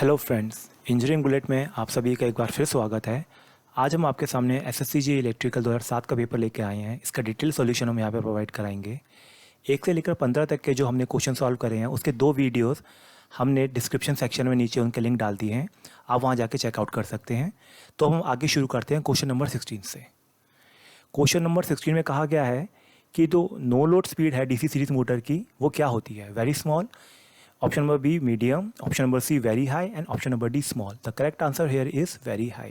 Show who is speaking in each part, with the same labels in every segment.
Speaker 1: Hello friends, engineering bullet में आप सभी का एक बार फिर स्वागत है। आज हम आपके सामने एसएससी इलेक्ट्रिकल 2007 का पेपर लेके आए हैं। इसका डिटेल सॉल्यूशन हम यहाँ पे प्रोवाइड कराएंगे। 1 से लेकर 15 तक के जो हमने क्वेश्चन सॉल्व करे हैं उसके 2 वीडियोस हमने डिस्क्रिप्शन सेक्शन में नीचे उनके लिंक डाल दिए हैं, आप वहाँ जाके चेकआउट कर सकते हैं। तो हम आगे शुरू करते हैं क्वेश्चन नंबर 16 से। क्वेश्चन नंबर 16 में कहा गया है कि जो नो लोड स्पीड है डीसी सीरीज मोटर की वो क्या होती है, very small, option number B medium, option number C very high and option number D small. The correct answer here is very high.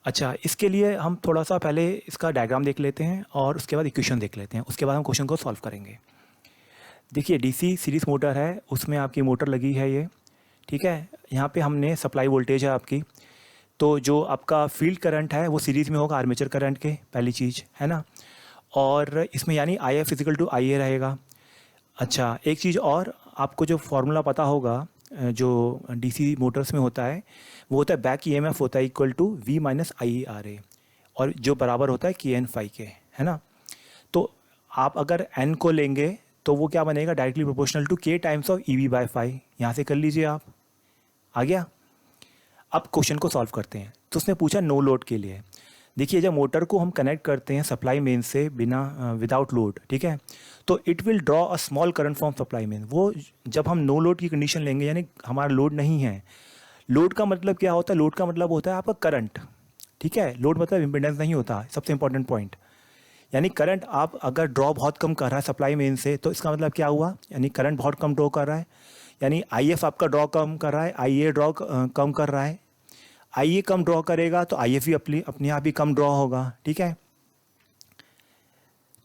Speaker 1: अच्छा, इसके लिए हम थोड़ा सा पहले इसका डायग्राम देख लेते हैं और उसके बाद इक्वेशन देख लेते हैं, उसके बाद हम क्वेश्चन को सॉल्व करेंगे। देखिए, डीसी सीरीज मोटर है, उसमें आपकी मोटर लगी है ये, ठीक है। यहाँ पे हमने सप्लाई वोल्टेज है आपकी, तो जो आपका फील्ड करंट है वो सीरीज़ में होगा आर्मेचर करंट के, पहली चीज़ है ना। और इसमें यानी I F is equal to I ए रहेगा। अच्छा, एक चीज़ और, आपको जो फार्मूला पता होगा जो डीसी मोटर्स में होता है वो होता है बैक ईएमएफ होता है equal to V minus I R A, और जो बराबर होता है के एन फाई के, है ना। तो आप अगर एन को लेंगे तो वो क्या बनेगा, directly proportional to K times of E V by phi. यहाँ से कर लीजिए आप, आ गया। अब क्वेश्चन को सॉल्व करते हैं। तो उसने पूछा नो लोड के लिए। देखिए, जब मोटर को हम कनेक्ट करते हैं सप्लाई मेन से बिना विदाउट लोड, ठीक है, तो it will draw a small current from supply main. वो जब हम नो लोड की कंडीशन लेंगे, यानी हमारा लोड नहीं है। लोड का मतलब क्या होता है, लोड का मतलब होता है आपका करंट, ठीक है। लोड मतलब इम्पीडेंस नहीं होता, सबसे इंपॉर्टेंट पॉइंट। यानी करंट आप अगर ड्रॉ बहुत कम कर रहा है सप्लाई मेन से, तो इसका मतलब क्या हुआ, यानी करंट बहुत कम ड्रॉ कर रहा है, यानी आई एफ आपका ड्रॉ कम कर रहा है, आई ए ड्रॉ कम कर रहा है। आई ए कम ड्रॉ करेगा तो आई एफ भी अपने आप ही कम ड्रॉ होगा, ठीक है।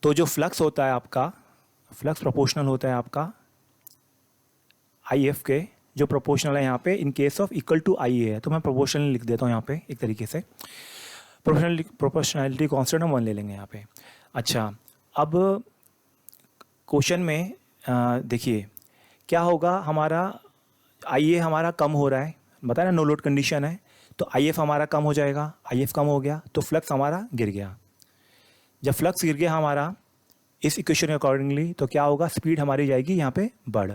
Speaker 1: तो जो फ्लक्स होता है आपका, फ्लक्स प्रोपोर्शनल होता है आपका आई एफ के, जो प्रोपोर्शनल है यहाँ पे in case of equal to I A है, तो मैं प्रोपोर्शनल लिख देता हूँ यहाँ पे एक तरीके से। प्रोपोर्शनलिटी कॉन्स्टेंट हम 1 ले लेंगे यहाँ पे। अच्छा, अब क्वेश्चन में देखिए क्या होगा, हमारा आई ए हमारा कम हो रहा है, बताया ना नो लोड कंडीशन है, तो आई एफ हमारा कम हो जाएगा। आई एफ कम हो गया तो फ्लक्स हमारा गिर गया। जब फ्लक्स गिर गया हमारा इस इक्वेशन के अकॉर्डिंगली, तो क्या होगा, स्पीड हमारी जाएगी यहाँ पे बढ़।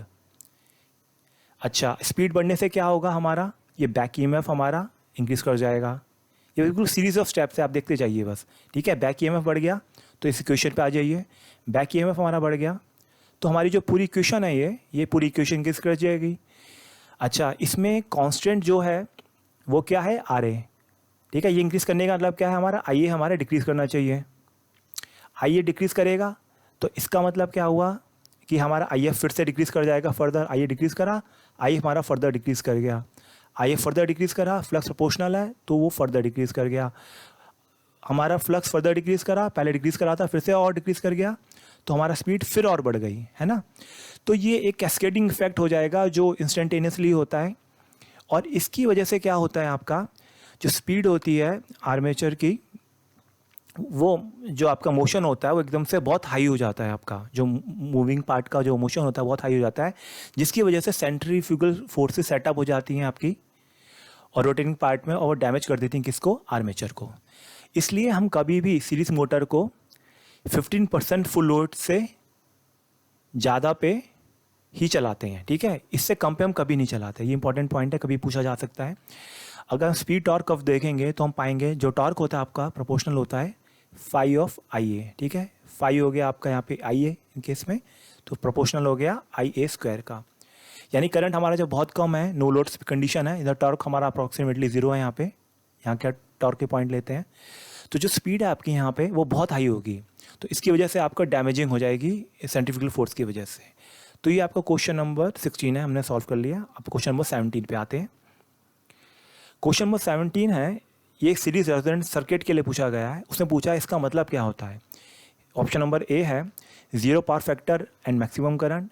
Speaker 1: अच्छा, स्पीड बढ़ने से क्या होगा, हमारा ये बैक ईएमएफ हमारा इंक्रीज कर जाएगा। ये बिल्कुल सीरीज ऑफ स्टेप्स है, आप देखते जाइए बस, ठीक है। बैक ईएमएफ बढ़ गया तो इस इक्वेशन पे आ जाइए, बैक ईएमएफ हमारा बढ़ गया तो हमारी जो पूरी इक्वेशन है ये पूरी इक्वेशन इंक्रीज कर जाएगी। अच्छा, इसमें कांस्टेंट जो है वो क्या है, आर ए, ठीक है। ये इंक्रीज करने का मतलब क्या है, हमारा आई ए हमारा डिक्रीज करना चाहिए। आई ए डिक्रीज करेगा तो इसका मतलब क्या हुआ कि हमारा आई एफ फिर से डिक्रीज कर जाएगा फर्दर। आई ए डिक्रीज करा, आई एफ हमारा फर्दर डिक्रीज कर गया। आई एफ फर्दर डिक्रीज करा, फ्लक्स प्रोपोर्शनल है तो वो फर्दर डिक्रीज कर गया। हमारा फ्लक्स फर्दर डिक्रीज करा, पहले डिक्रीज करा था फिर से और डिक्रीज कर गया, तो हमारा स्पीड फिर और बढ़ गई, है ना। तो ये एक कैस्केडिंग इफेक्ट हो जाएगा जो इंस्टेंटेनियसली होता है, और इसकी वजह से क्या होता है, आपका जो स्पीड होती है आर्मेचर की, वो जो आपका मोशन होता है वो एकदम से बहुत हाई हो जाता है। आपका जो मूविंग पार्ट का जो मोशन होता है बहुत हाई हो जाता है, जिसकी वजह से सेंट्रीफ्यूगल फोर्सेस सेटअप हो जाती हैं आपकी और रोटेटिंग पार्ट में, और डैमेज कर देती हैं किसको, आर्मेचर को। इसलिए हम कभी भी सीरीज मोटर को 15% फुल लोड से ज़्यादा पे ही चलाते हैं, ठीक है। इससे कम पे हम कभी नहीं चलाते, ये इंपॉर्टेंट पॉइंट है, कभी पूछा जा सकता है। अगर हम स्पीड टॉर्क कर्व देखेंगे तो हम पाएंगे जो टॉर्क होता है आपका प्रोपोर्शनल होता है फाई ऑफ आई ए, ठीक है। फाई हो गया आपका यहाँ पे आई ए इन केस में, तो प्रोपोर्शनल हो गया आई ए स्क्वायर का। यानी करंट हमारा जब बहुत कम है, नो लोड कंडीशन है, इधर टॉर्क हमारा अप्रॉक्सीमेटली 0 है। यहाँ पे यहाँ क्या टॉर्क के पॉइंट लेते हैं, तो जो स्पीड है आपकी यहाँ पे वो बहुत हाई होगी, तो इसकी वजह से आपका डैमेजिंग हो जाएगी सेंट्रीफ्यूगल फोर्स की वजह से। तो ये आपका क्वेश्चन नंबर 16 है, हमने सॉल्व कर लिया। अब क्वेश्चन नंबर 17 पे आते हैं। क्वेश्चन नंबर 17 है, ये एक सीरीज रेजोनेंट सर्किट के लिए पूछा गया है। उसने पूछा इसका मतलब क्या होता है। ऑप्शन नंबर ए है 0 power factor and maximum current,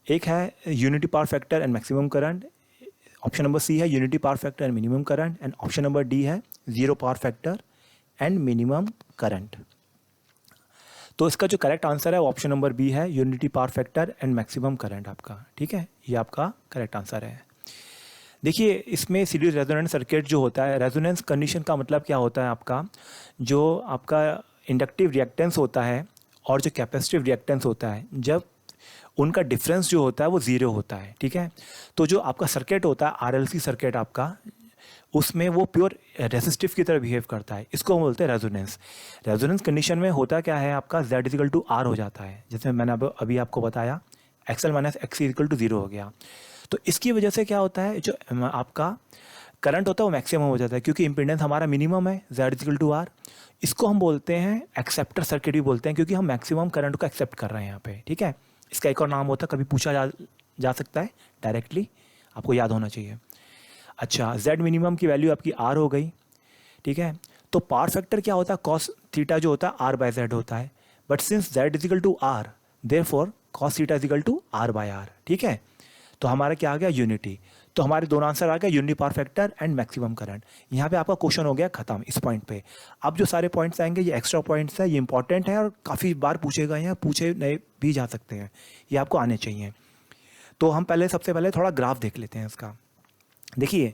Speaker 1: एक है unity power factor and maximum current, option number C है unity power factor and minimum current, and option number D है 0 power factor and minimum current. तो इसका जो correct answer है वो option number B है, unity power factor and maximum current आपका, ठीक है। ये आपका करेक्ट आंसर है। देखिए, इसमें सीरीज रेजोनेंस सर्किट जो होता है, रेजोनेंस कंडीशन का मतलब क्या होता है, आपका जो आपका इंडक्टिव रिएक्टेंस होता है और जो कैपेसिटिव रिएक्टेंस होता है, जब उनका डिफरेंस जो होता है वो ज़ीरो होता है, ठीक है। तो जो आपका सर्किट होता है RLC सर्किट आपका, उसमें वो प्योर रेसिस्टिव की तरह बिहेव करता है, इसको हम बोलते हैं रेजोनेंस। रेजोनेंस कंडीशन में होता क्या है आपका, Z इजिकल टू R हो जाता है, जैसे मैंने अभी आपको बताया XL minus XC equal to 0 हो गया। तो इसकी वजह से क्या होता है, जो आपका करंट होता है वो मैक्सिमम हो जाता है, क्योंकि इम्पीडेंस हमारा मिनिमम है Z इजिकल टू R। इसको हम बोलते हैं एक्सेप्टर सर्किट भी बोलते हैं, क्योंकि हम मैक्सिमम करंट को एक्सेप्ट कर रहे हैं यहाँ पे, ठीक है। इसका एक और नाम होता है, कभी पूछा जा सकता है डायरेक्टली, आपको याद होना चाहिए। अच्छा, Z मिनिमम की वैल्यू आपकी R हो गई, ठीक है। तो पावर फैक्टर क्या होता है, कॉस थीटा जो होता है R बाय Z होता है, but since Z equal to R, therefore cos theta equal to R by R, ठीक है। तो हमारा क्या आ गया, यूनिटी। तो हमारे दोनों आंसर आ गया, unity power factor and maximum current. यहाँ पे आपका क्वेश्चन हो गया खत्म इस पॉइंट पे। अब जो सारे पॉइंट्स आएंगे ये एक्स्ट्रा पॉइंट्स है, ये इंपॉर्टेंट है और काफ़ी बार पूछे गए हैं, पूछे नहीं भी जा सकते हैं, ये आपको आने चाहिए। तो हम सबसे पहले थोड़ा ग्राफ देख लेते हैं इसका। देखिए,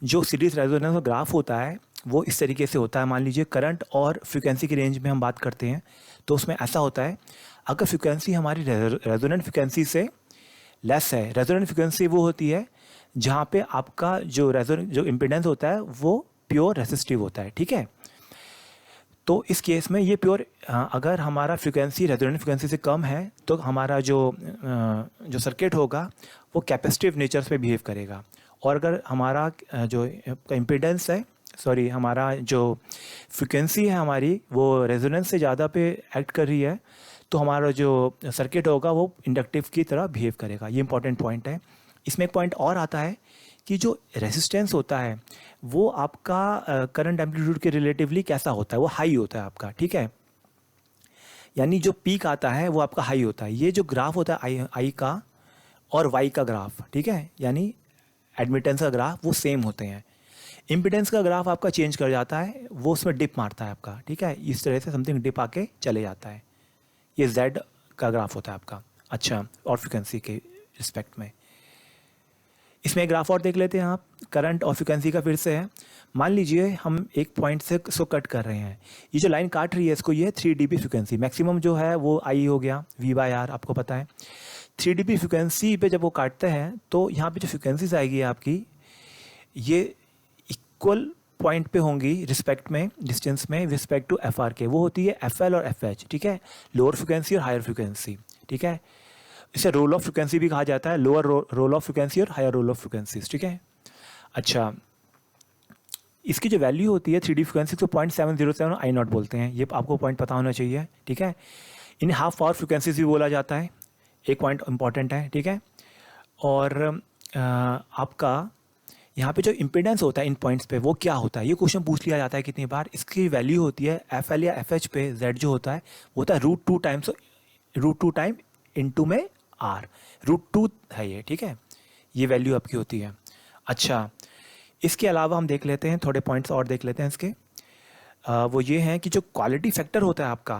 Speaker 1: जो सीरीज रेजोनेंस का ग्राफ होता है वो इस तरीके से होता है। मान लीजिए करंट और फ्रीक्वेंसी की रेंज में हम बात करते हैं, तो उसमें ऐसा होता है, अगर फ्रीक्वेंसी हमारी रेजोनेंट फ्रीक्वेंसी से लेस है, रेजोनेंट फ्रीक्वेंसी वो होती है जहाँ पे आपका जो इम्पीडेंस होता है वो प्योर रेसिस्टिव होता है, ठीक है। तो इस केस में ये प्योर, अगर हमारा फ्रीक्वेंसी रेजोनेंट फ्रीक्वेंसी से कम है तो हमारा जो सर्किट होगा वो कैपेसिटिव नेचर पे बिहेव करेगा। और अगर हमारा जो इम्पीडेंस है, सॉरी, हमारा जो फ्रीक्वेंसी है हमारी वो रेजोनेंस से ज़्यादा पे एक्ट कर रही है, तो हमारा जो सर्किट होगा वो इंडक्टिव की तरह बिहेव करेगा। ये इंपॉर्टेंट पॉइंट है। इसमें एक पॉइंट और आता है कि जो रेजिस्टेंस होता है वो आपका करंट एम्पलीट्यूड के रिलेटिवली कैसा होता है, वो हाई होता है आपका, ठीक है। यानी जो पीक आता है वो आपका हाई होता है। ये जो ग्राफ होता है आई का और वाई का ग्राफ, ठीक है, यानी एडमिटेंस का ग्राफ वो सेम होते हैं। इम्पिडेंस का ग्राफ आपका चेंज कर जाता है, वो उसमें डिप मारता है आपका, ठीक है, इस तरह से समथिंग डिप आके चले जाता है। ये Z का ग्राफ होता है आपका। अच्छा, और फ्रिक्वेंसी के रिस्पेक्ट में इसमें एक ग्राफ और देख लेते हैं आप, करंट और फ्रिक्वेंसी का फिर से है। मान लीजिए हम एक पॉइंट से इसको कट कर रहे हैं, ये जो लाइन काट रही है इसको, ये 3 dB फ्रिक्वेंसी, मैक्सिमम जो है वो I हो गया, V/R आपको पता है। 3 dB फ्रिक्वेंसी पे जब वो काटते हैं तो यहाँ पे जो फ्रिक्वेंसीज आएगी आपकी, ये इक्वल पॉइंट पे होंगी रिस्पेक्ट में, डिस्टेंस में रिस्पेक्ट टू FR के, वो होती है FL और FH, ठीक है, लोअर फ्रिक्वेंसी और हायर फ्रिक्वेंसी, ठीक है। इसे रोल ऑफ फ्रिक्वेंसी भी कहा जाता है, लोअर रोल ऑफ फ्रिक्वेंसी और हायर रोल ऑफ फ्रिक्वेंसीज, ठीक है। अच्छा, इसकी जो वैल्यू होती है 3D फ्रिक्वेंसी को 0.707 I0 बोलते हैं, ये आपको पॉइंट पता होना चाहिए, ठीक है। इन्हें हाफ पावर फ्रिक्वेंसीज भी बोला जाता है, एक पॉइंट इंपॉर्टेंट है, ठीक है। और आपका यहाँ पे जो इम्पीडेंस होता है इन पॉइंट्स पे वो क्या होता है, ये क्वेश्चन पूछ लिया जाता है कितनी बार। इसकी वैल्यू होती है FL या FH पे Z जो होता है वो होता है √2 टाइम इनटू में R, √2 है ये, ठीक है, ये वैल्यू आपकी होती है। अच्छा, इसके अलावा हम देख लेते हैं थोड़े पॉइंट्स और देख लेते हैं इसके। वो ये हैं कि जो क्वालिटी फैक्टर होता है आपका,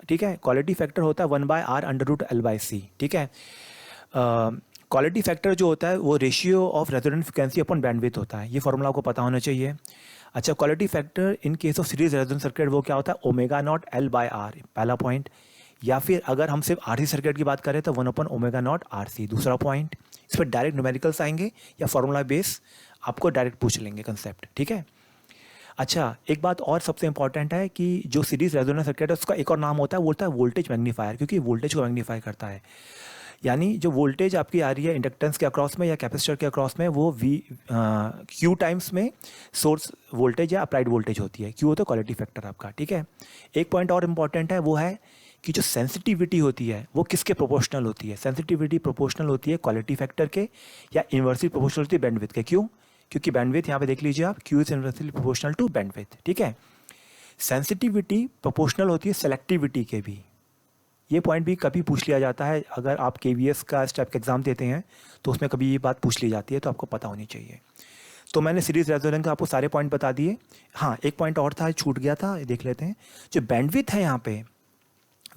Speaker 1: ठीक है, क्वालिटी फैक्टर होता है 1/R√L/C, ठीक है। क्वालिटी फैक्टर जो होता है वो ratio of resonant frequency upon bandwidth होता है, ये फॉर्मूला आपको पता होना चाहिए। अच्छा, quality factor in case of series resonant circuit वो क्या होता है, ω0L/R, पहला पॉइंट। या फिर अगर हम सिर्फ RC सर्किट की बात करें तो 1/ω0RC, दूसरा पॉइंट। इस पर डायरेक्ट न्यूमेरिकल्स आएंगे या फॉर्मूला बेस आपको डायरेक्ट पूछ लेंगे कंसेप्ट, ठीक है। अच्छा, एक बात और सबसे इंपॉर्टेंट है कि जो सीरीज रेजोनेंट सर्किट है उसका एक और नाम होता है वोल्टेज मैग्नीफायर, क्योंकि वोल्टेज को मैग्नीफाई करता है। यानी जो वोल्टेज आपकी आ रही है इंडक्टेंस के अक्रॉस में या कैपेसिटर के अक्रॉस में, वो Q टाइम्स में सोर्स वोल्टेज या अप्लाइड वोल्टेज होती है। Q होता है क्वालिटी फैक्टर आपका, ठीक है। एक पॉइंट और इम्पॉर्टेंट है, वो है कि जो सेंसिटिविटी होती है वो किसके प्रोपोर्शनल होती है। सेंसिटिविटी प्रोपोर्शनल होती है क्वालिटी फैक्टर के, या इन्वर्सली प्रोपोर्शनल होती है बैंडविड्थ के। क्यों? क्योंकि बैंडविड्थ यहाँ पे देख लीजिए आप, Q is inversely proportional to bandwidth, ठीक है। सेंसिटिविटी प्रोपोर्शनल होती है सेलेक्टिविटी के भी, ये पॉइंट भी कभी पूछ लिया जाता है। अगर आप KVS का स्टेप का एग्जाम देते हैं तो उसमें कभी ये बात पूछ ली जाती है, तो आपको पता होनी चाहिए। तो मैंने सीरीज रेजोनेंस का आपको सारे पॉइंट बता दिए। हाँ, एक पॉइंट और था, छूट गया था, देख लेते हैं। जो बैंडविड्थ है यहाँ पे,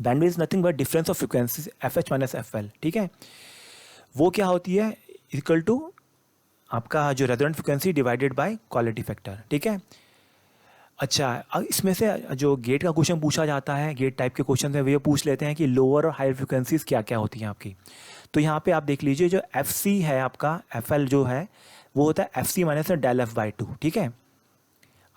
Speaker 1: bandwidth is nothing but difference of frequency FH minus FL, ठीक है। वो क्या होती है, इक्वल टू आपका जो resonant frequency divided by quality factor, ठीक है। अच्छा, इसमें से जो गेट का क्वेश्चन पूछा जाता है, गेट टाइप के क्वेश्चन है, वे पूछ लेते हैं कि लोअर और हायर फ्रिक्वेंसीज क्या क्या होती हैं आपकी। तो यहाँ पे आप देख लीजिए, जो एफ सी है आपका, एफ एल जो है वो होता है एफ सी माइनस में डेल एफ बाई टू, ठीक है।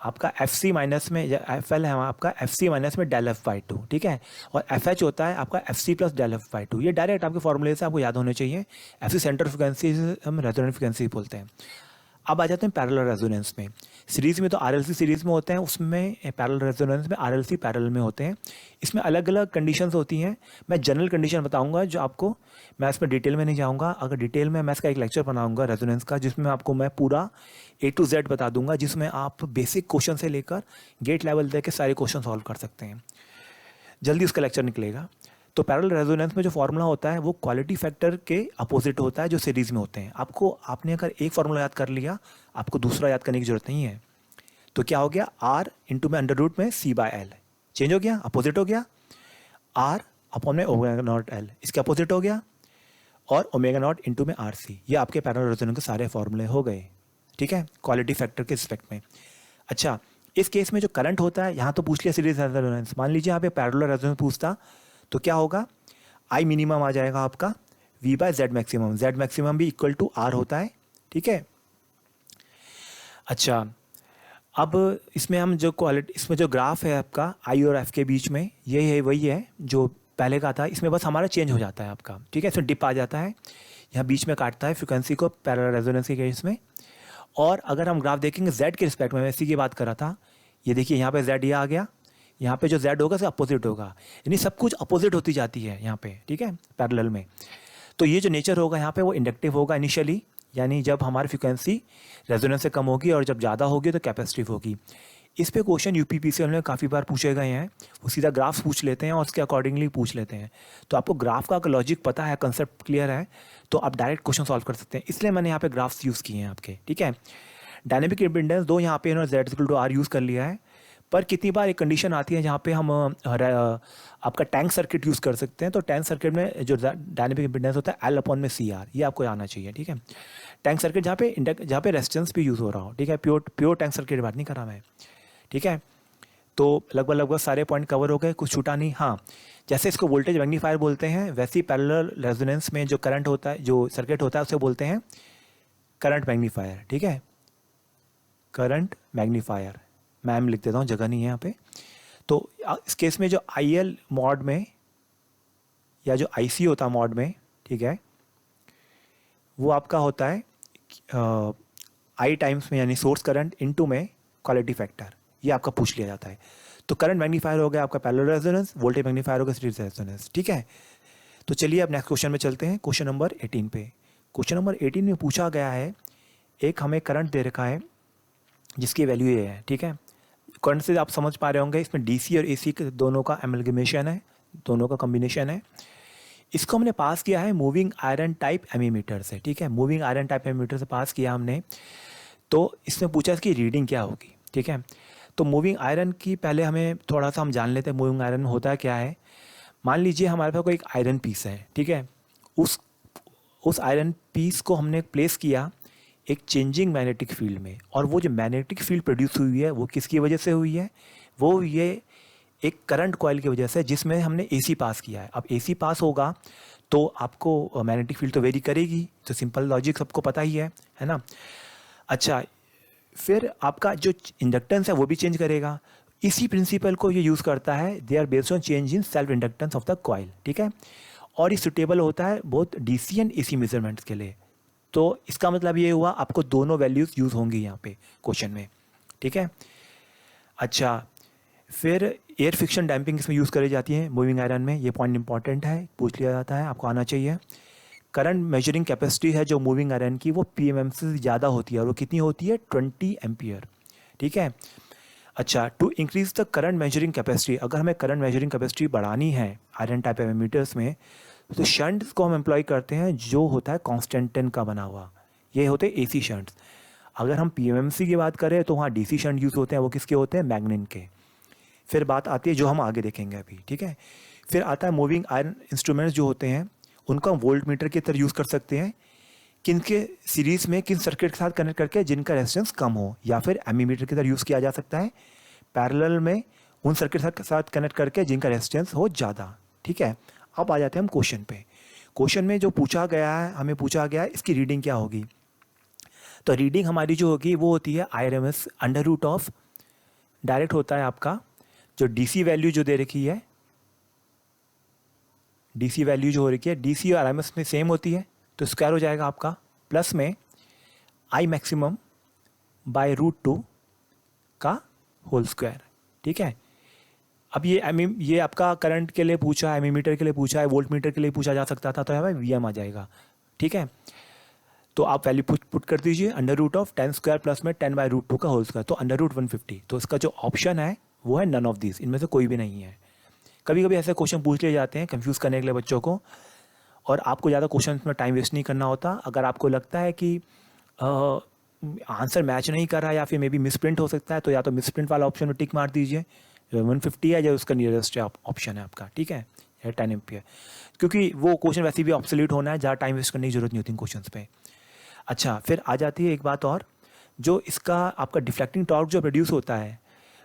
Speaker 1: आपका एफ सी माइनस में एफ एल है आपका एफ सी माइनस में डेल एफ बाई टू, ठीक है। और एफ एच होता है आपका F C plus del F by two. ये डायरेक्ट आपके फॉर्मूले से आपको याद होने चाहिए। एफ सी सेंटर फ्रिक्वेंसी हम रेजोनेंट फ्रिक्वेंसी बोलते हैं। अब आ जाते हैं पैरेलल रेजोनेंस में। सीरीज़ में तो आरएलसी सीरीज़ में होते हैं, उसमें पैरेलल रेजोनेंस में आरएलसी पैरेलल में होते हैं। इसमें अलग अलग कंडीशंस होती हैं। मैं जनरल कंडीशन बताऊंगा जो आपको, मैं इसमें डिटेल में नहीं जाऊंगा। अगर डिटेल में मैं इसका एक लेक्चर बनाऊंगा रेजोनेंस का, जिसमें आपको मैं पूरा ए टू जेड बता दूंगा, जिसमें आप बेसिक क्वेश्चन से लेकर गेट लेवल तक के सारे क्वेश्चन सॉल्व कर सकते हैं। जल्दी उसका लेक्चर निकलेगा। तो पैरेलल रेजोनेंस में जो फार्मूला होता है वो क्वालिटी फैक्टर के अपोजिट होता है जो सीरीज़ में होते हैं। आपने अगर एक फार्मूला याद कर लिया, आपको दूसरा याद करने की जरूरत नहीं है। तो क्या हो गया, आर इंटू में अंडर रूट में सी बाय एल चेंज हो गया, अपोजिट हो गया। आर अपॉन में ओमेगा नॉट एल, इसके अपोजिट हो गया। और ओमेगा नॉट इंटू में आर सी। ये आपके पैरेलल रेजोनेंस के सारे फॉर्मूले हो गए, ठीक है, क्वालिटी फैक्टर के रिस्पेक्ट में। अच्छा, इस केस में जो करंट होता है, यहाँ तो पूछ लिया सीरीज रेजोनेंस, मान लीजिए यहाँ पे पैरेलल रेजोनेंस पूछता, तो क्या होगा, आई मिनिमम आ जाएगा आपका V by Z maximum. Z maximum भी इक्वल टू आर होता है, ठीक है। अच्छा, अब इसमें हम जो क्वालिटी, इसमें जो ग्राफ है आपका आई और एफ के बीच में, ये है वही है जो पहले का था। इसमें बस हमारा चेंज हो जाता है आपका, ठीक है। इसमें डिप आ जाता है, यहाँ बीच में काटता है फ्रिक्वेंसी को पैरेलल रेजोनेंस के केस में। और अगर हम ग्राफ देखेंगे जेड के रिस्पेक्ट में, मैं इसी की बात कर रहा था, ये देखिए यहाँ पे जेड ये आ गया, यहाँ पे जो जेड होगा उसका अपोजिट होगा, यानी सब कुछ अपोजिट होती जाती है यहाँ पे, ठीक है, पैरेलल में। तो ये जो नेचर होगा यहाँ पे वो इंडक्टिव होगा इनिशियली, यानी जब हमारी फ्रिक्वेंसी रेजोनेंस से कम होगी और जब ज़्यादा होगी तो कैपेसिटिव होगी। इस पे क्वेश्चन यूपीपीसीएल में काफ़ी बार पूछे गए हैं। वो सीधा ग्राफ्स पूछ लेते हैं और उसके अकॉर्डिंगली पूछ लेते हैं। तो आपको ग्राफ का लॉजिक पता है, कंसेप्ट क्लियर है, तो आप डायरेक्ट क्वेश्चन सॉल्व कर सकते हैं। इसलिए मैंने यहाँ पे ग्राफ्स यूज़ किए हैं आपके, ठीक है। डायनेमिक इम्पीडेंस दो यहाँ पे इन्होंने Z equal to R use कर लिया है। पर कितनी बार एक कंडीशन आती है जहाँ पे हम आपका टैंक सर्किट यूज़ कर सकते हैं। तो टैंक सर्किट में जो डायनेमिक इम्पीडेंस होता है एल अपॉन में सी आर, ये आपको आना चाहिए, ठीक है। टैंक सर्किट जहाँ पे रेजिस्टेंस भी यूज़ हो रहा हो, ठीक है, प्योर टैंक सर्किट की बात नहीं कर रहा मैं, ठीक है। तो लगभग सारे पॉइंट कवर हो गए, कुछ छूटा नहीं। हाँ, जैसे इसको वोल्टेज मैग्नीफायर बोलते हैं, वैसे ही पैरेलल रेजोनेंस में जो करंट होता है, जो सर्किट होता है, उसे बोलते हैं करंट मैग्नीफायर, ठीक है, करंट मैग्नीफायर। मैं लिख देता हूँ, जगह नहीं है यहाँ पे। तो इस केस में जो आई एल मॉड में या जो आई सी होता है मॉड में, ठीक है, वो आपका होता है आई टाइम्स में, यानी सोर्स करंट इनटू में क्वालिटी फैक्टर, ये आपका पूछ लिया जाता है। तो करंट मैग्नीफायर हो गया आपका पैरेलल रेजोनेंस, वोल्टेज मैग्नीफायर हो गया सीरीज रेजोनेंस, ठीक है। तो चलिए अब नेक्स्ट क्वेश्चन में चलते हैं, क्वेश्चन नंबर 18 पे। क्वेश्चन नंबर 18 में पूछा गया है, एक हमें करंट दे रखा है जिसकी वैल्यू ये है, ठीक है। करंट से आप समझ पा रहे होंगे, इसमें डीसी और एसी के दोनों का एमलगमेशन है, दोनों का कॉम्बिनेशन है। इसको हमने पास किया है मूविंग आयरन टाइप एमीमीटर से, ठीक है, मूविंग आयरन टाइप एमीमीटर से पास किया हमने। तो इसमें पूछा इसकी रीडिंग क्या होगी, ठीक है। तो मूविंग आयरन की पहले हमें थोड़ा सा हम जान लेते हैं मूविंग आयरन होता क्या है। मान लीजिए हमारे पास कोई एक आयरन पीस है, ठीक है, उस आयरन पीस को हमने प्लेस किया एक चेंजिंग मैग्नेटिक फील्ड में, और वो जो मैग्नेटिक फील्ड प्रोड्यूस हुई है वो किसकी वजह से हुई है, वो ये एक करंट कॉइल की वजह से, जिसमें हमने एसी पास किया है। अब एसी पास होगा तो आपको मैग्नेटिक फील्ड तो वेरी करेगी, तो सिंपल लॉजिक सबको पता ही है ना। अच्छा, फिर आपका जो इंडक्टेंस है वो भी चेंज करेगा। इसी प्रिंसिपल को ये यूज़ करता है, they are based on change in self inductance of the coil, ठीक है। और ये सुटेबल होता है बहुत डीसी एंड एसी मेजरमेंट्स के लिए। तो इसका मतलब ये हुआ आपको दोनों वैल्यूज़ यूज़ होंगी यहाँ पे क्वेश्चन में, ठीक है। अच्छा, फिर एयर फ्रिक्शन डैम्पिंग इसमें यूज़ करी जाती है मूविंग आयरन में, ये पॉइंट इंपॉर्टेंट है, पूछ लिया जाता है, आपको आना चाहिए। करंट मेजरिंग कैपेसिटी है जो मूविंग आयरन की, वो पीएमएम से ज़्यादा होती है, और वो कितनी होती है, 20 एम्पियर, ठीक है। अच्छा, to increase the current measuring capacity, अगर हमें करंट मेजरिंग कैपेसिटी बढ़ानी है आयरन टाइप एमीमीटर्स में, तो शंट्स को हम एम्प्लॉय करते हैं जो होता है कॉन्स्टेंटिन का बना हुआ, ये होते हैं एसी शंट्स। अगर हम पीएमएमसी की बात करें तो वहाँ डीसी शंट यूज़ होते हैं, वो किसके होते हैं, मैग्निन के। फिर बात आती है जो हम आगे देखेंगे अभी, ठीक है। फिर आता है मूविंग आयरन इंस्ट्रूमेंट्स जो होते हैं, उनको हम वोल्ट मीटर की तरह यूज़ कर सकते हैं, किनके सीरीज़ में किन सर्किट के साथ कनेक्ट करके जिनका रेजिस्टेंस कम हो, या फिर एमीमीटर की तरह यूज़ किया जा सकता है पैरेलल में उन सर्किट के साथ कनेक्ट करके जिनका रेजिस्टेंस हो ज़्यादा, ठीक है। अब आ जाते हैं हम क्वेश्चन पे। क्वेश्चन में जो पूछा गया है, हमें पूछा गया है इसकी रीडिंग क्या होगी। तो रीडिंग हमारी जो होगी वो होती है IRMS under root of, direct होता है आपका जो DC वैल्यू जो दे रखी है, DC वैल्यू जो हो रखी है DC और RMS में सेम होती है, तो स्क्वायर हो जाएगा आपका, प्लस में I मैक्सिमम बाय √2 का होल स्क्वायर, ठीक है। अब ये आपका करंट के लिए पूछा है, एमीमीटर के लिए पूछा है, वोल्ट मीटर के लिए पूछा जा सकता था, तो यहाँ पे VM आ जाएगा, ठीक है। तो आप वैल्यू पुट कर दीजिए under root of 10 square plus में 10 बाय √2 का होल स्क्वायर, तो अंडर रूट 150। तो इसका जो ऑप्शन है वो है नन ऑफ दिस, इनमें से कोई भी नहीं है। कभी कभी ऐसे क्वेश्चन पूछ लिए जाते हैं कंफ्यूज करने के लिए बच्चों को, और आपको ज़्यादा क्वेश्चन में टाइम वेस्ट नहीं करना होता। अगर आपको लगता है कि आंसर मैच नहीं कर रहा है या फिर मे बी मिसप्रिंट हो सकता है, तो या तो मिसप्रिंट वाला ऑप्शन में टिक मार दीजिए, जो 150 है या उसका नियरेस्ट ऑप्शन है आपका, ठीक है, या 10 एम्पियर, क्योंकि वो क्वेश्चन वैसे भी ऑब्सोल्यूट होना है, ज़्यादा टाइम वेस्ट करने की जरूरत नहीं होती इन क्वेश्चन पे। अच्छा, फिर आ जाती है एक बात और, जो इसका आपका डिफ्लेक्टिंग टॉर्क जो प्रोड्यूस होता है,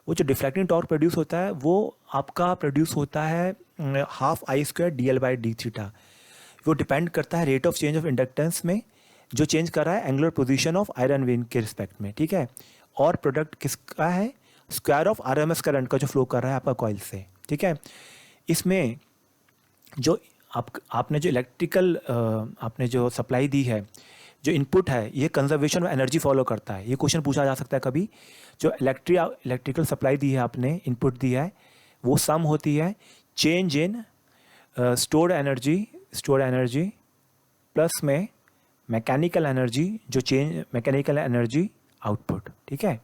Speaker 1: वो जो डिफ्लेक्टिंग टॉर्क प्रोड्यूस होता है वो आपका प्रोड्यूस होता है ½ I²dl/d²। वो डिपेंड करता है rate of change of inductance में, जो चेंज कर रहा है angular position of iron when के रिस्पेक्ट में, ठीक है। और प्रोडक्ट किसका है, स्क्वायर ऑफ RMS करंट का जो फ्लो कर रहा है आपका कॉइल से, ठीक है। इसमें जो आपने जो इलेक्ट्रिकल आपने जो सप्लाई दी है, जो इनपुट है, ये कंजर्वेशन ऑफ एनर्जी फॉलो करता है। ये क्वेश्चन पूछा जा सकता है कभी, जो इलेक्ट्रिकल सप्लाई दी है आपने, इनपुट दिया है, वो सम होती है change in stored energy plus में मैकेनिकल एनर्जी, जो चेंज मैकेनिकल एनर्जी आउटपुट, ठीक है।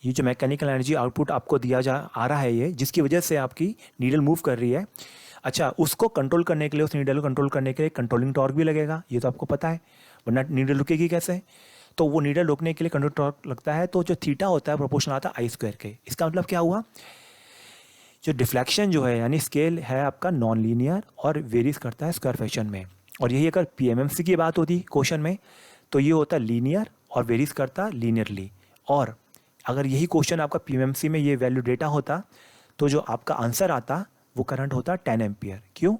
Speaker 1: ये जो मैकेनिकल एनर्जी आउटपुट आपको आ रहा है, ये जिसकी वजह से आपकी नीडल मूव कर रही है। अच्छा, उसको कंट्रोल करने के लिए, उस नीडल को कंट्रोल करने के लिए कंट्रोलिंग टॉर्क भी लगेगा, ये तो आपको पता है, वरना नीडल रुकेगी कैसे। तो वो नीडल रोकने के लिए कंट्रोल टॉर्क लगता है, तो जो थीटा होता है प्रोपोर्शनल आता है I² के। इसका मतलब क्या हुआ, जो डिफ्लेक्शन जो है यानी स्केल है आपका नॉन लीनियर और वेरीज करता है स्क्वायर फैशन में। और यही अगर PMMC की बात होती क्वेश्चन में, तो ये होता है लीनियर और वेरीज करता लीनियरली। और अगर यही क्वेश्चन आपका PMMC में ये वैल्यू डेटा होता, तो जो आपका आंसर आता वो करंट होता 10 एम्पियर। क्यों?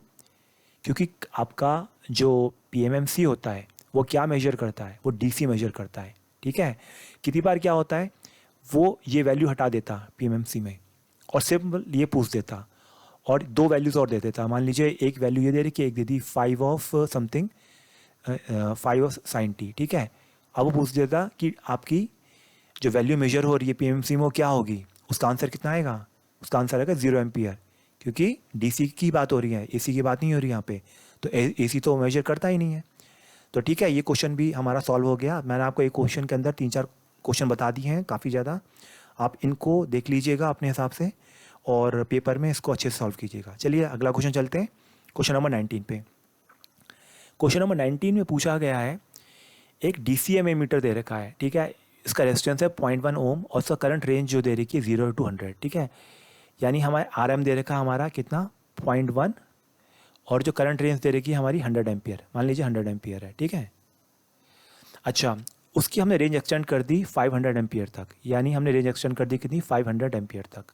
Speaker 1: क्योंकि आपका जो PMMC होता है वो क्या मेजर करता है, वो DC मेजर करता है, ठीक है। कितनी बार क्या होता है, वो ये वैल्यू हटा देता PMMC में और सिर्फ ये पूछ देता, और 2 वैल्यूज़ और दे देता। मान लीजिए एक वैल्यू ये दे रही कि एक दे दी 5 of something 5 of sin t, ठीक है। अब वो पूछ देता कि आपकी जो वैल्यू मेजर हो रही है PMMC में वो क्या होगी, उसका आंसर कितना आएगा, उसका आंसर आएगा 0 एम्पियर, क्योंकि DC की बात हो रही है, AC की बात नहीं हो रही यहाँ पे। तो AC तो मेजर करता ही नहीं है। तो ठीक है, ये क्वेश्चन भी हमारा सॉल्व हो गया। मैंने आपको एक क्वेश्चन के अंदर 3-4 क्वेश्चन बता दिए हैं, काफ़ी ज़्यादा। आप इनको देख लीजिएगा अपने हिसाब से और पेपर में इसको अच्छे से सॉल्व कीजिएगा। चलिए अगला क्वेश्चन चलते हैं, क्वेश्चन नंबर 19 पे। क्वेश्चन नंबर 19 में पूछा गया है, एक DCM एमीटर दे रखा है, ठीक है। इसका रेजिस्टेंस है 0.1 ओम और उसका करंट रेंज जो दे रखी है 0 to 100, ठीक है। यानी हमारे RM दे रखा है हमारा कितना 0.1, और जो करंट रेंज दे रखी है हमारी 100 एम्पियर, मान लीजिए 100 एम्पियर है, ठीक है। अच्छा, उसकी हमने रेंज एक्सटेंड कर दी 500 एम्पियर तक, यानी हमने रेंज एक्सटेंड कर दी कितनी 500 एम्पियर तक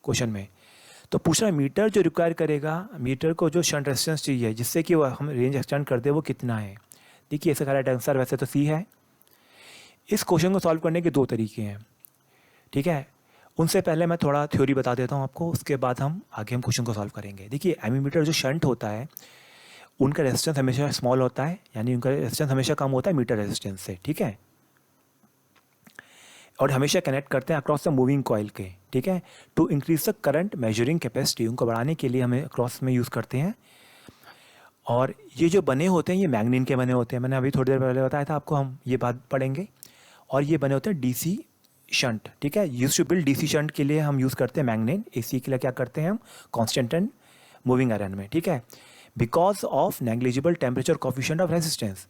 Speaker 1: क्वेश्चन में। तो पूछ रहा है मीटर जो रिक्वायर करेगा, मीटर को जो शंट रेजिस्टेंस चाहिए जिससे कि वो हम रेंज एक्सटेंड कर दे, वो कितना है। देखिए इसका करेक्ट आंसर वैसे तो C है। इस क्वेश्चन को सॉल्व करने के 2 तरीके हैं, ठीक है। उनसे पहले मैं थोड़ा थ्योरी बता देता हूँ आपको, उसके बाद हम आगे हम क्वेश्चन को सॉल्व करेंगे। देखिए एमीमीटर जो शंट होता है उनका रेजिस्टेंस हमेशा स्मॉल होता है, यानी उनका रेजिस्टेंस हमेशा कम होता है मीटर रेजिस्टेंस से, ठीक है। और हमेशा कनेक्ट करते हैं अक्रॉस द मूविंग कॉइल के, ठीक है। To increase the current measuring capacity, उनको बढ़ाने के लिए हमें अक्रॉस में यूज़ करते हैं। और ये जो बने होते हैं ये मैग्नीन के बने होते हैं, मैंने अभी थोड़ी देर पहले बताया था आपको, हम ये बात पढ़ेंगे। और ये बने होते हैं DC शंट, ठीक है। Use to build DC shunt के लिए हम यूज़ करते हैं मैग्नीन, AC के लिए क्या करते हैं हम कांस्टेंट एंड मूविंग आयरन में, ठीक है। Because of negligible temperature coefficient of resistance.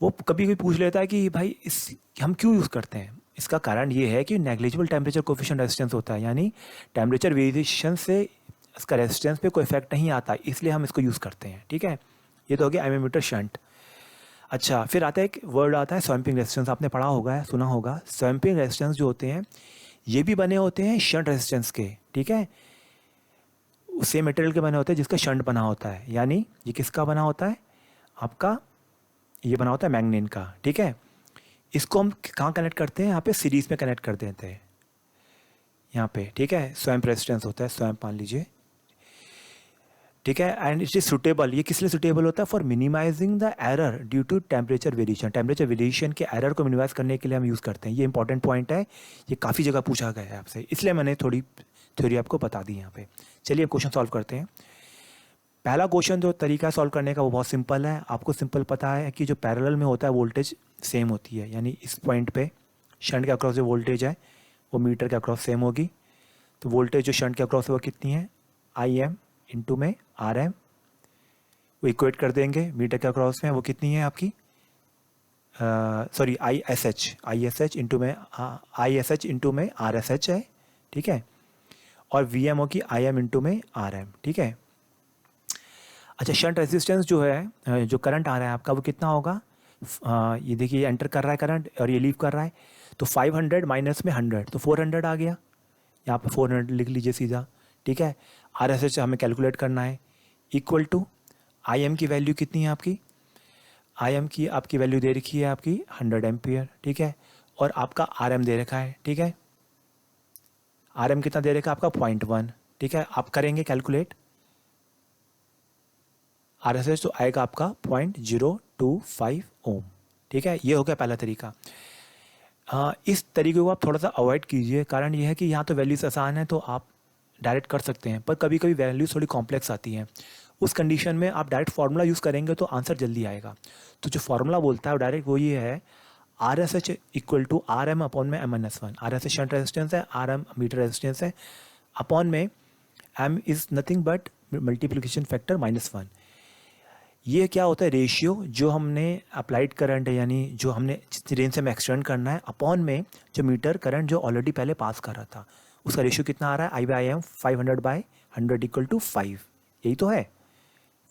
Speaker 1: वो कभी कभी पूछ लेता है कि भाई इस हम क्यों यूज़ करते हैं। इसका कारण ये है कि नेग्लिजिबल टेम्परेचर कोफिशिएंट रेजिस्टेंस होता है, यानी टेम्परेचर वेरिएशन से इसका रेजिस्टेंस पे कोई इफेक्ट नहीं आता, इसलिए हम इसको यूज़ करते हैं, ठीक है। ये तो हो गया एमीमीटर शंट। अच्छा, फिर आता है एक वर्ड आता है स्वैम्पिंग रेजिस्टेंस, आपने पढ़ा होगा, सुना होगा। स्वैम्पिंग रेजिस्टेंस जो होते हैं ये भी बने होते हैं शंट रेजिस्टेंस के, ठीक है, सेम मटेरियल के बने होते हैं जिसका शंट बना होता है, यानी ये किसका बना होता है, आपका ये बना होता है मैग्नीन का, ठीक है। इसको हम कहाँ कनेक्ट करते हैं, यहाँ पे सीरीज में कनेक्ट कर देते हैं यहाँ पे, ठीक है। स्वयं रेजिस्टेंस होता है, स्वयं मान लीजिए, ठीक है। एंड इट इज सुटेबल, ये किस लिए सुटेबल होता है, for minimizing the error due to temperature variation, temperature variation के एरर को मिनिमाइज करने के लिए हम यूज़ करते हैं। ये इंपॉर्टेंट पॉइंट है, ये काफ़ी जगह पूछा गया है आपसे, इसलिए मैंने थोड़ी थ्योरी आपको बता दी यहाँ पे। चलिए अब क्वेश्चन सॉल्व करते हैं। पहला क्वेश्चन जो तरीका है सॉल्व करने का वो बहुत सिंपल है। आपको सिंपल पता है कि जो पैरेलल में होता है वोल्टेज सेम होती है, यानी इस पॉइंट पे शंट के अक्रॉस जो वोल्टेज है वो मीटर के अक्रॉस सेम होगी। तो वोल्टेज जो शंट के अक्रॉस है वो कितनी है, आई एम इंटू में आर एम, वो इक्वेट कर देंगे। मीटर के अक्रॉस में वो कितनी है आपकी, sorry I S H into में आर एस एच है, ठीक है। और वी एम होगी आई एम इंटू में आर एम, ठीक है। अच्छा, शंट रेजिस्टेंस जो है, जो करंट आ रहा है आपका वो कितना होगा, ये देखिए एंटर कर रहा है करंट और ये लीव कर रहा है, तो 500 माइनस में 100 तो 400 आ गया, यहाँ पे 400 लिख लीजिए सीधा, ठीक है। आर एस एच हमें कैलकुलेट करना है, इक्वल टू आई एम की वैल्यू कितनी है आपकी, आई एम की आपकी वैल्यू दे रखी है आपकी 100 एम्पियर, ठीक है। और आपका आर एम दे रखा है, ठीक है। आर एम कितना दे रखा है आपका 0.1, ठीक है। आप करेंगे कैलकुलेट आर एस एच तो आएगा आपका 0.025 ओम, ठीक है। ये हो गया पहला तरीका। इस तरीके को आप थोड़ा सा अवॉइड कीजिए, कारण ये है कि यहाँ तो वैल्यूज आसान है तो आप डायरेक्ट कर सकते हैं, पर कभी कभी वैल्यूज थोड़ी कॉम्प्लेक्स आती हैं। उस कंडीशन में आप डायरेक्ट फार्मूला यूज़ करेंगे तो आंसर जल्दी आएगा। तो जो फार्मूला बोलता है वो डायरेक्ट वो ये है, R S H equal to R M upon में M N S one. R S H shunt resistance है, आर एम मीटर रेजिस्टेंस है, अपॉन में M is nothing but multiplication factor -1। ये क्या होता है, रेशियो जो हमने अप्लाइड करंट है, यानी जो हमने जितनी रेंज से हमें एक्सटेंड करना है, अपॉन में जो मीटर करंट जो ऑलरेडी पहले पास कर रहा था उसका रेशियो कितना आ रहा है, आई बाई एम 500/100 इक्वल टू 5, यही तो है,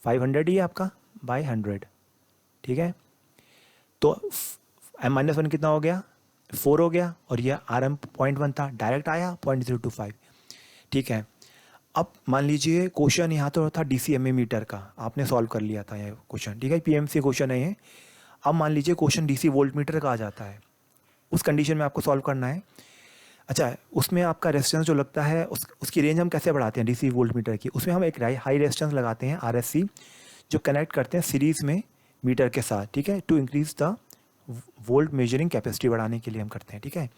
Speaker 1: 500 ही है आपका बाई 100, ठीक है। तो m-1 कितना हो गया, 4 हो गया, और यह आर एम 0.1 था, डायरेक्ट आया 0.025, ठीक है। अब मान लीजिए क्वेश्चन यहाँ तो था DCMA मीटर का, आपने सॉल्व कर लिया था ये क्वेश्चन, ठीक है, PMC क्वेश्चन है ये। अब मान लीजिए क्वेश्चन DC वोल्ट मीटर का आ जाता है, उस कंडीशन में आपको सॉल्व करना है। अच्छा, उसमें आपका रेजिस्टेंस जो लगता है उसकी रेंज हम कैसे बढ़ाते हैं DC वोल्ट मीटर की, उसमें हम एक हाई रेजिस्टेंस लगाते हैं RSC, जो कनेक्ट करते हैं सीरीज़ में मीटर के साथ, ठीक है, to increase the volt measuring capacity बढ़ाने के लिए हम करते हैं, ठीक है।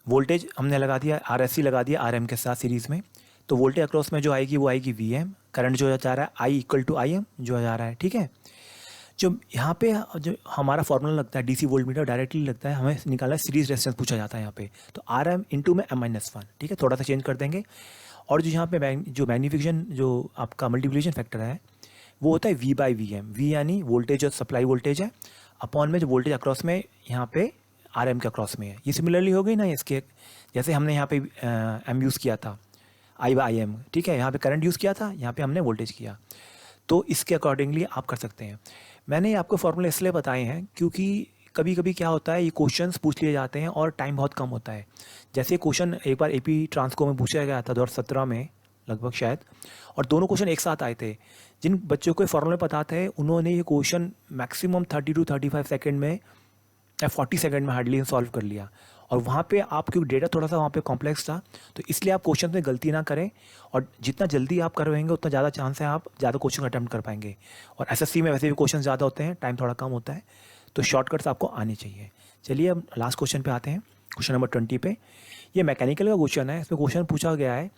Speaker 1: वोल्टेज हमने लगा दिया, RSC लगा दिया RM के साथ सीरीज़ में, तो वोल्टेज अक्रॉस में जो आएगी वो आएगी VM, करंट जो जा रहा है I इक्वल टू IM जो जा रहा है, ठीक है। जो यहाँ पे जो हमारा फॉर्मूला लगता है DC वोल्ट मीटर डायरेक्टली लगता है, हमें निकालना है सीरीज रेजिस्टेंस पूछा जाता है यहाँ पे, तो RM इंटू में M-1, ठीक है, थोड़ा सा चेंज कर देंगे। और जो यहाँ पे जो मैग्नीफिकेशन जो आपका मल्टीप्लिकेशन फैक्टर है वो होता है V/VM, V यानी वोल्टेज और सप्लाई वोल्टेज है, अपॉन में जो वोल्टेज अक्रॉस में यहाँ पे RM के अक्रॉस में है। ये सिमिलरली हो गई ना इसके, जैसे हमने यहाँ पे M यूज़ किया था I/M, ठीक है, यहाँ पे करंट यूज़ किया था, यहाँ पे हमने वोल्टेज किया, तो इसके अकॉर्डिंगली आप कर सकते हैं। मैंने आपको फॉर्मूले इसलिए बताए हैं क्योंकि कभी कभी क्या होता है, ये क्वेश्चंस पूछ लिए जाते हैं और टाइम बहुत कम होता है। जैसे क्वेश्चन एक बार AP ट्रांसको में पूछा गया था 2017 में लगभग शायद, और दोनों क्वेश्चन एक साथ आए थे। जिन बच्चों को फॉर्मूले पता थे उन्होंने ये क्वेश्चन मैक्सिमम 30 to 35 सेकेंड में या 40 सेकेंड में हार्डली सॉल्व कर लिया। और वहाँ पे आपके डेटा थोड़ा सा वहाँ पे कॉम्प्लेक्स था, तो इसलिए आप क्वेश्चन में गलती ना करें, और जितना जल्दी आप करवाएंगे उतना ज़्यादा चांस है आप ज़्यादा क्वेश्चन अटैम्प्ट कर पाएंगे। और SSC में वैसे भी क्वेश्चन ज़्यादा होते हैं, टाइम थोड़ा कम होता है, तो शॉर्टकट्स आपको आनी चाहिए। चलिए अब लास्ट क्वेश्चन पे आते हैं, क्वेश्चन नंबर 20 पे। ये मैकेनिकल का क्वेश्चन है, इसमें क्वेश्चन पूछा गया है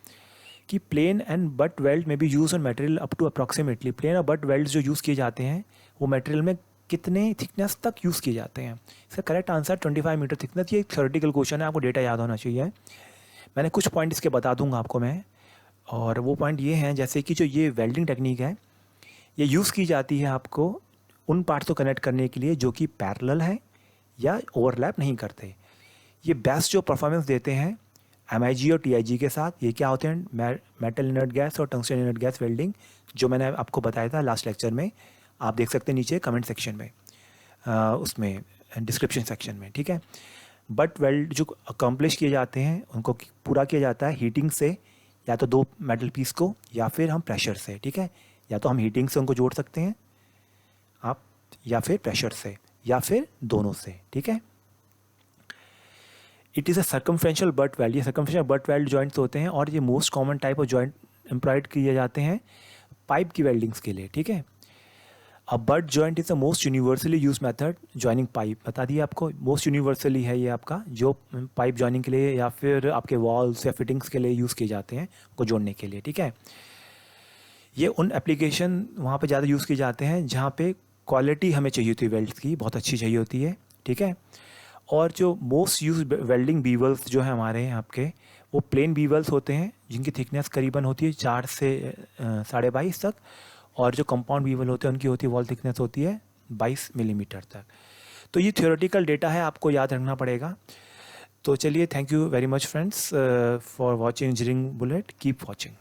Speaker 1: कि प्लेन एंड बट वेल्ड में be use on material up to approximately, plain और बट वेल्ड जो यूज़ किए जाते हैं वो मटेरियल में कितने थिकनेस तक यूज़ किए जाते हैं। इसका करेक्ट आंसर 25 मीटर थिकनेस। ये एक थ्योरेटिकल क्वेश्चन है, आपको डेटा याद होना चाहिए। मैंने कुछ पॉइंट इसके बता दूंगा आपको मैं, और वो पॉइंट ये हैं जैसे कि जो ये वेल्डिंग टेक्निक है ये यूज़ की जाती है आपको उन पार्ट्स को कनेक्ट करने के लिए जो कि पैरेलल है या ओवरलैप नहीं करते। ये बेस्ट जो परफॉर्मेंस देते हैं MIG और TIG के साथ, ये क्या होते हैं, मेटल इनर्ट गैस और टंगस्टन इनर्ट गैस वेल्डिंग, जो मैंने आपको बताया था लास्ट लेक्चर में। आप देख सकते हैं नीचे कमेंट सेक्शन में, उसमें डिस्क्रिप्शन सेक्शन में, ठीक है। बट वेल्ड जो अकम्प्लिश किए जाते हैं उनको पूरा किया जाता है हीटिंग से, या तो दो मेटल पीस को, या फिर हम प्रेशर से, ठीक है। या तो हम हीटिंग से उनको जोड़ सकते हैं आप, या फिर प्रेशर से, या फिर दोनों से, ठीक है। It is a circumferential butt weld, ये सर्कमफ्रेंशियल बट वेल्ड जॉइंट्स होते हैं और ये most common type of joint employed किए जाते हैं पाइप की वेल्डिंग्स के लिए, ठीक है। अ butt joint is the most universally use method joining pipe, बता दिया आपको, मोस्ट यूनिवर्सली है ये आपका, जो पाइप जॉइनिंग के लिए या फिर आपके वॉल्स या फिटिंग्स के लिए यूज़ किए जाते हैं को जोड़ने के लिए, ठीक है। ये उन एप्लीकेशन वहाँ पे ज़्यादा यूज़ किए जाते हैं जहाँ पे क्वालिटी हमें चाहिए होती है वेल्ड्स की, बहुत अच्छी चाहिए होती है, ठीक है। और जो मोस्ट यूज वेल्डिंग बीवल्स जो है हमारे यहाँ आपके, वो प्लेन बीवल्स होते हैं जिनकी थिकनेस करीबन होती है 4 से 22.5 तक, और जो कंपाउंड बीवल होते हैं उनकी होती है वॉल थिकनेस होती है 22 मिलीमीटर तक। तो ये थ्योरेटिकल डेटा है, आपको याद रखना पड़ेगा। तो चलिए, thank you very much friends for watching engineering bullet, keep watching.